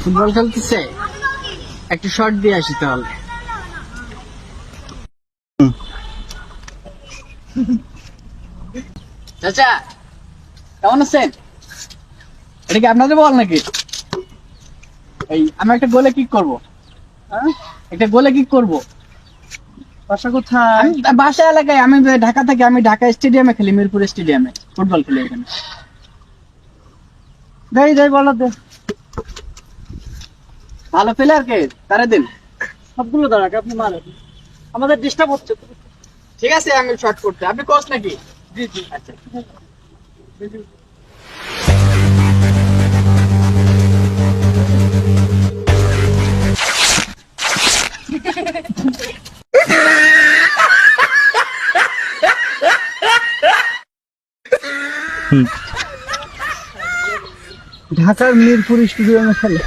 Football খেলতেছে, একটু short দিয়ে আসি তাহলে। চাচা কেমন আছেন? এটা কি আপনাদের বল নাকি? এই আমি একটা গোলে কিক করবো। একটা গোলে কিক করবো। বাসা কোথায়? আমি বাসা এলাকায়, আমি ঢাকা থাকি, আমি ঢাকা স্টেডিয়ামে খেলি, মিরপুর স্টেডিয়ামে ফুটবল খেলি এখানে। দেই দেই বলো দে। ভালো প্লেয়ার কে তারা দিন। সবগুলো দাঁড়াক, আপনি মারেন, আমাদের ডিস্টার্ব হচ্ছে। ঠিক আছে, আমি শর্ট করতে, আপনি কোচ নাকি? জি জি। আচ্ছা। ঢাকার মিরপুর স্টেডিয়ামে খেলে।